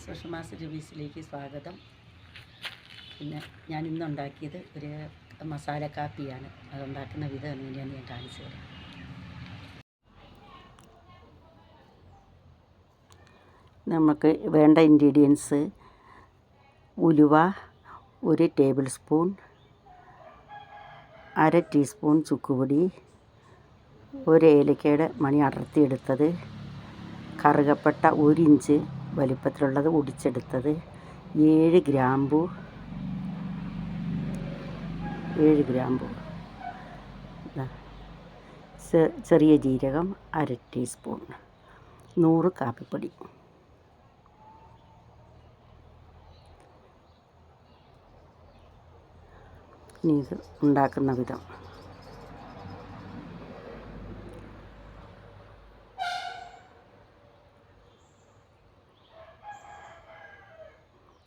സുഷമാസ് റിവ്യൂസിലേക്ക് സ്വാഗതം. പിന്നെ ഞാൻ ഇന്നുണ്ടാക്കിയത് ഒരു മസാല കാപ്പിയാണ്. അതുണ്ടാക്കുന്ന വിധം എങ്ങനെയാണെന്ന് ഞാൻ കാണിച്ചു തരാം. നമുക്ക് വേണ്ട ഇൻഗ്രീഡിയൻസ്: ഉലുവ 1 ടേബിൾ സ്പൂൺ, 1/2 ടീസ്പൂൺ ചുക്കുപൊടി, 1 ഏലക്കയുടെ മണി അടർത്തിയെടുത്തത്, കറുകപ്പട്ട 1 ഇഞ്ച് വലിപ്പത്തിലുള്ളത് ഒടിച്ചെടുത്തത്, 7 ഗ്രാമ്പു, ചെറിയ ജീരകം 1/2 ടീസ്പൂൺ, 100 കാപ്പിപ്പൊടി. ഇനി ഇത് ഉണ്ടാക്കുന്ന വിധം: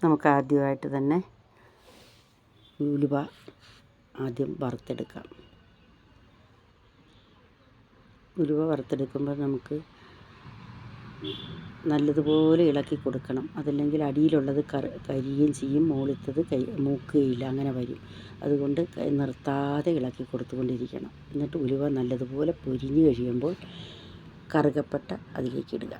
നമുക്ക് ആദ്യമായിട്ട് തന്നെ ഉലുവ ആദ്യം വറുത്തെടുക്കാം. ഉലുവ വറുത്തെടുക്കുമ്പോൾ നമുക്ക് നല്ലതുപോലെ ഇളക്കി കൊടുക്കണം. അതല്ലെങ്കിൽ അടിയിലുള്ളത് കരിയുകയും ചെയ്യും, മുകളിലത്തത് മൂക്കുകയില്ല, അങ്ങനെ വരും. അതുകൊണ്ട് നിർത്താതെ ഇളക്കി കൊടുത്തുകൊണ്ടിരിക്കണം. എന്നിട്ട് ഉലുവ നല്ലതുപോലെ പൊരിഞ്ഞ് കഴിയുമ്പോൾ കറുകപ്പട്ട അതിലേക്ക് ഇടുക.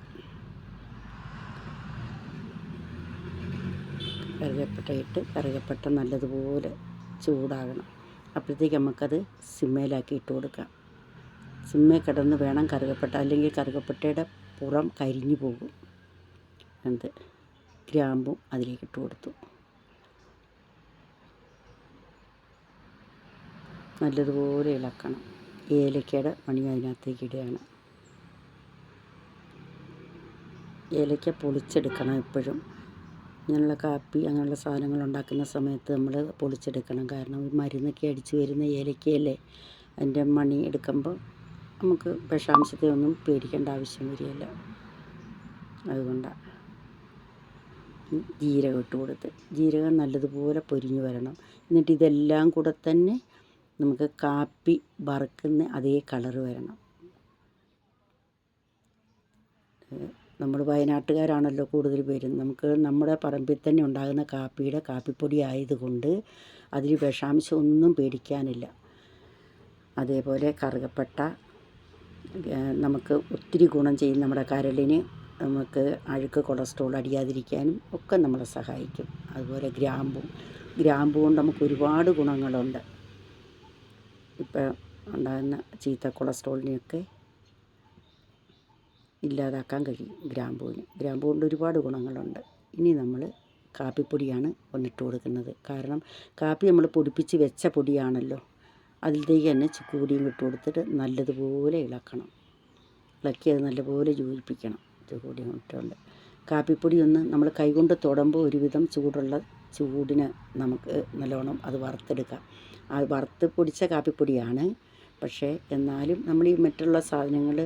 കറുകപ്പട്ട ഇട്ട് കറുകപ്പട്ട നല്ലതുപോലെ ചൂടാകണം. അപ്പോഴത്തേക്ക് നമുക്കത് സിമ്മയിലാക്കി ഇട്ട് കൊടുക്കാം. സിമ്മയിൽ കിടന്ന് വേണം കറുകപ്പട്ട, അല്ലെങ്കിൽ കറുകപ്പട്ടയുടെ പുറം കരിഞ്ഞു പോകും. അത് ഗ്രാമ്പും അതിലേക്ക് ഇട്ട് കൊടുത്തു. നല്ലതുപോലെ ഇളക്കണം. ഏലക്കയുടെ മണി അതിനകത്തേക്ക് ഇടുകയാണ്. ഏലക്ക പൊളിച്ചെടുക്കണം. എപ്പോഴും ഇങ്ങനെയുള്ള കാപ്പി അങ്ങനെയുള്ള സാധനങ്ങൾ ഉണ്ടാക്കുന്ന സമയത്ത് നമ്മൾ പൊളിച്ചെടുക്കണം. കാരണം ഈ മരുന്നൊക്കെ അടിച്ച് വരുന്ന ഏലക്കയല്ലേ, അതിൻ്റെ മണി എടുക്കുമ്പോൾ നമുക്ക് വിഷാംശത്തെ ഒന്നും പേടിക്കേണ്ട ആവശ്യം വരികയില്ല. അതുകൊണ്ടാണ്. ജീരകം ഇട്ട് കൊടുത്ത് ജീരകം നല്ലതുപോലെ പൊരിഞ്ഞ് വരണം. എന്നിട്ട് ഇതെല്ലാം കൂടെ തന്നെ നമുക്ക് കാപ്പി വറുക്കുന്ന അതേ കളറ് വരണം. നമ്മൾ വയനാട്ടുകാരാണല്ലോ കൂടുതൽ പേരും. നമുക്ക് നമ്മുടെ പറമ്പിൽ തന്നെ ഉണ്ടാകുന്ന കാപ്പിയുടെ കാപ്പിപ്പൊടി ആയതുകൊണ്ട് അതിൽ വിഷാംശം ഒന്നും പേടിക്കാനില്ല. അതേപോലെ കറുകപ്പട്ട നമുക്ക് ഒത്തിരി ഗുണം ചെയ്യും. നമ്മുടെ കരളിന്, നമുക്ക് അഴുക്ക് കൊളസ്ട്രോൾ അടിയാതിരിക്കാനും ഒക്കെ നമ്മളെ സഹായിക്കും. അതുപോലെ ഗ്രാമ്പു കൊണ്ട് നമുക്ക് ഒരുപാട് ഗുണങ്ങളുണ്ട്. ഇപ്പം ഉണ്ടാകുന്ന ചീത്ത കൊളസ്ട്രോളിനെയൊക്കെ ഇല്ലാതാക്കാൻ കഴിയും ഗ്രാമ്പൂവിന്. ഗ്രാമ്പൂ കൊണ്ട് ഒരുപാട് ഗുണങ്ങളുണ്ട്. ഇനി നമ്മൾ കാപ്പിപ്പൊടിയാണ് ഒന്നിട്ട് കൊടുക്കുന്നത്. കാരണം കാപ്പി നമ്മൾ പൊടിപ്പിച്ച് വെച്ച പൊടിയാണല്ലോ, അതിലേക്ക് തന്നെ ചുക്കുപൊടിയും ഇട്ട് കൊടുത്തിട്ട് നല്ലതുപോലെ ഇളക്കണം. ഇളക്കി അത് നല്ലപോലെ യോജിപ്പിക്കണം. ചുക്കുപൊടിയും ഇട്ടുകൊണ്ട് കാപ്പിപ്പൊടി ഒന്ന് നമ്മൾ കൈകൊണ്ട് തൊടുമ്പോൾ ഒരുവിധം ചൂടിന് നമുക്ക് നല്ലോണം അത് വറുത്തെടുക്കാം. അത് വറുത്ത് പൊടിച്ച കാപ്പിപ്പൊടിയാണ്. പക്ഷേ എന്നാലും നമ്മൾ ഈ മറ്റുള്ള സാധനങ്ങൾ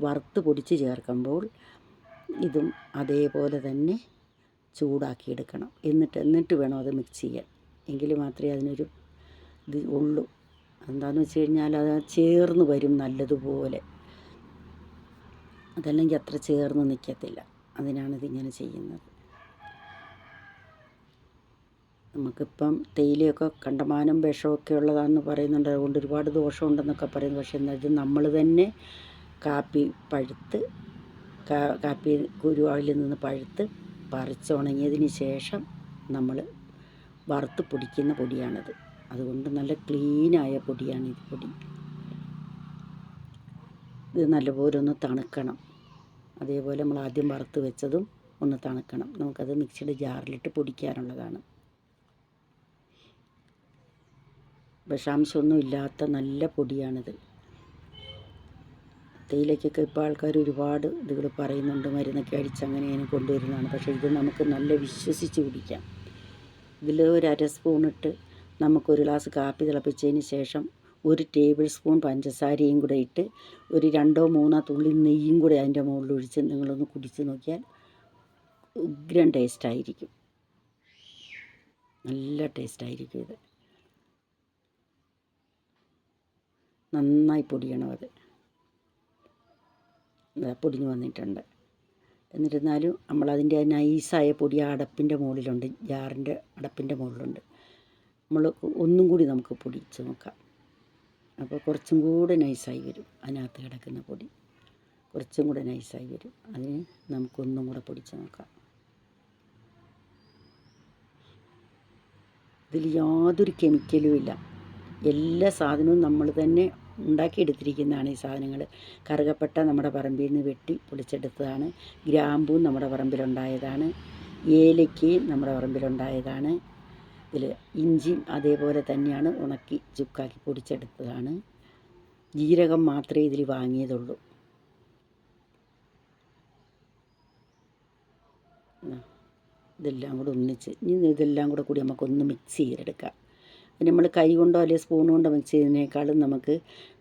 വറുത്ത് പൊടിച്ച് ചേർക്കുമ്പോൾ ഇതും അതേപോലെ തന്നെ ചൂടാക്കിയെടുക്കണം. എന്നിട്ട് വേണം അത് മിക്സ് ചെയ്യാൻ. എങ്കിൽ മാത്രമേ അതിനൊരു ഇത് ഉള്ളൂ. എന്താണെന്ന് വെച്ച് കഴിഞ്ഞാൽ അത് ചേർന്ന് വരും നല്ലതുപോലെ. അതല്ലെങ്കിൽ അത്ര ചേർന്ന് നിൽക്കത്തില്ല. അതിനാണിതിങ്ങനെ ചെയ്യുന്നത്. നമുക്കിപ്പം തേയിലയൊക്കെ കണ്ടമാനം വിഷമൊക്കെ ഉള്ളതാണെന്ന് പറയുന്നുണ്ട്. അതുകൊണ്ട് ഒരുപാട് ദോഷമുണ്ടെന്നൊക്കെ പറയുന്നു. പക്ഷേ എന്നാലും നമ്മൾ തന്നെ കാപ്പി കുരുവായിൽ നിന്ന് പഴുത്ത് പറിച്ചുണങ്ങിയതിന് ശേഷം നമ്മൾ വറുത്ത് പൊടിക്കുന്ന പൊടിയാണിത്. അതുകൊണ്ട് നല്ല ക്ലീനായ പൊടിയാണ് ഈ പൊടി. ഇത് നല്ലപോലെ ഒന്ന് തണുക്കണം. അതേപോലെ നമ്മൾ ആദ്യം വറുത്ത് വെച്ചതും ഒന്ന് തണുക്കണം. നമുക്കത് മിക്സിയുടെ ജാറിലിട്ട് പൊടിക്കാനുള്ളതാണ്. വിഷാംശമൊന്നും ഇല്ലാത്ത നല്ല പൊടിയാണിത്. തേയിലയ്ക്കൊക്കെ ഇപ്പോൾ ആൾക്കാർ ഒരുപാട് ഇതുകൾ പറയുന്നുണ്ട്, മരുന്നൊക്കെ അടിച്ച് അങ്ങനെ കൊണ്ടുവരുന്നതാണ്. പക്ഷേ ഇത് നമുക്ക് നല്ല വിശ്വസിച്ച് കുടിക്കാം. ഇതിൽ 1/2 സ്പൂണിട്ട് നമുക്കൊരു ഗ്ലാസ് കാപ്പി തിളപ്പിച്ചതിന് ശേഷം 1 ടേബിൾ സ്പൂൺ പഞ്ചസാരയും കൂടെ ഇട്ട് ഒരു 2-3 തുള്ളി നെയ്യും കൂടെ അതിൻ്റെ മുകളിൽ ഒഴിച്ച് നിങ്ങളൊന്ന് കുടിച്ച് നോക്കിയാൽ ഉഗ്രൻ ടേസ്റ്റായിരിക്കും. നല്ല ടേസ്റ്റായിരിക്കും ഇത്. നന്നായി പൊടിയണം. അത് പൊടിഞ്ഞ് വന്നിട്ടുണ്ട്. എന്നിരുന്നാലും നമ്മളതിൻ്റെ നൈസായ പൊടി ആ അടപ്പിൻ്റെ മുകളിലുണ്ട്, ജാറിൻ്റെ അടപ്പിൻ്റെ മുകളിലുണ്ട്. നമ്മൾ ഒന്നും കൂടി നമുക്ക് പൊടിച്ച് നോക്കാം. അപ്പോൾ കുറച്ചും കൂടെ നൈസായി വരും. അതിനകത്ത് കിടക്കുന്ന പൊടി കുറച്ചും കൂടെ നൈസായി വരും. അതിന് നമുക്കൊന്നും കൂടെ പൊടിച്ച് നോക്കാം. ഇതിൽ യാതൊരു കെമിക്കലും ഇല്ല. എല്ലാ സാധനവും നമ്മൾ തന്നെ ഉണ്ടാക്കിയെടുത്തിരിക്കുന്നതാണ്. ഈ സാധനങ്ങൾ കറുകപ്പട്ട നമ്മുടെ പറമ്പിൽ നിന്ന് വെട്ടി പൊളിച്ചെടുത്തതാണ്. ഗ്രാമ്പൂവും നമ്മുടെ പറമ്പിലുണ്ടായതാണ്. ഏലക്കയും നമ്മുടെ പറമ്പിലുണ്ടായതാണ്. ഇതിൽ ഇഞ്ചിയും അതേപോലെ തന്നെയാണ് ഉണക്കി ചുക്കാക്കി പൊടിച്ചെടുത്തതാണ്. ജീരകം മാത്രമേ ഇതിൽ വാങ്ങിയതുള്ളൂ. ഇതെല്ലാം കൂടെ ഒന്നിച്ച് ഇതെല്ലാം കൂടി നമുക്കൊന്ന് മിക്സ് ചെയ്തെടുക്കാം. നമ്മൾ കൈ കൊണ്ടോ അല്ലെങ്കിൽ സ്പൂൺ കൊണ്ടോ മിക്സ് ചെയ്യുന്നതിനേക്കാളും നമുക്ക്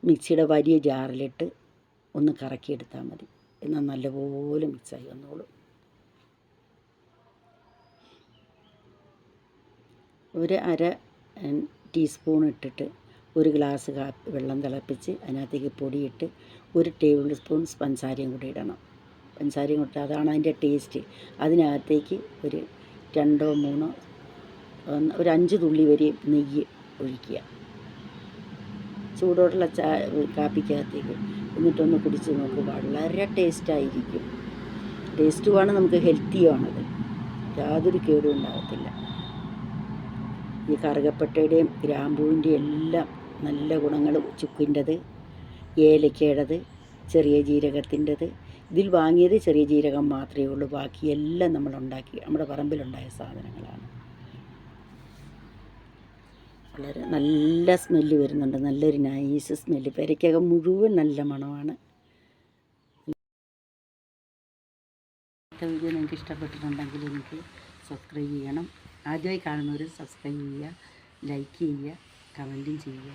മിക്സിയുടെ വലിയ ജാറിലിട്ട് ഒന്ന് കറക്കിയെടുത്താൽ മതി. എന്നാൽ നല്ലപോലെ മിക്സായി വന്നോളും. ഒരു അര ടീസ്പൂൺ ഇട്ടിട്ട് ഒരു ഗ്ലാസ് വെള്ളം തിളപ്പിച്ച് അതിനകത്തേക്ക് പൊടിയിട്ട് 1 ടേബിൾ സ്പൂൺ പഞ്ചസാരയും കൂടി ഇടണം. പഞ്ചസാരയും കൂട്ടി അതാണ് അതിൻ്റെ ടേസ്റ്റ്. അതിനകത്തേക്ക് ഒരു 2 3 ഒരു 5 തുള്ളി വരെ നെയ്യ് ഒഴിക്കുക ചൂടോടുള്ള കാപ്പിക്കകത്തേക്ക്. എന്നിട്ടൊന്ന് കുടിച്ച് നോക്ക്. വളരെ ടേസ്റ്റായിരിക്കും. ടേസ്റ്റുമാണ്, നമുക്ക് ഹെൽത്തിയുമാണത്. യാതൊരു കേടും ഉണ്ടാകത്തില്ല. ഈ കറുകപ്പട്ടയുടെയും ഗ്രാമ്പൂവിൻ്റെയും എല്ലാം നല്ല ഗുണങ്ങളും, ചുക്കിൻ്റെത്, ഏലക്കയുടേത്, ചെറിയ ജീരകത്തിൻ്റെത്. ഇതിൽ വാങ്ങിയത് ചെറിയ ജീരകം മാത്രമേ ഉള്ളൂ. ബാക്കിയെല്ലാം നമ്മളുണ്ടാക്കി നമ്മുടെ പറമ്പിലുണ്ടായ സാധനങ്ങളാണ്. വളരെ നല്ല സ്മെല്ല് വരുന്നുണ്ട്. നല്ലൊരു നൈസ് സ്മെല്ല്. പെരയ്ക്കകം മുഴുവൻ നല്ല മണമാണ്. വീഡിയോ നിങ്ങൾക്ക് ഇഷ്ടപ്പെട്ടിട്ടുണ്ടെങ്കിൽ എനിക്ക് സബ്സ്ക്രൈബ് ചെയ്യണം. ആദ്യമായി കാണുന്നവർ സബ്സ്ക്രൈബ് ചെയ്യുക, ലൈക്ക് ചെയ്യുക, കമൻറ്റും ചെയ്യുക.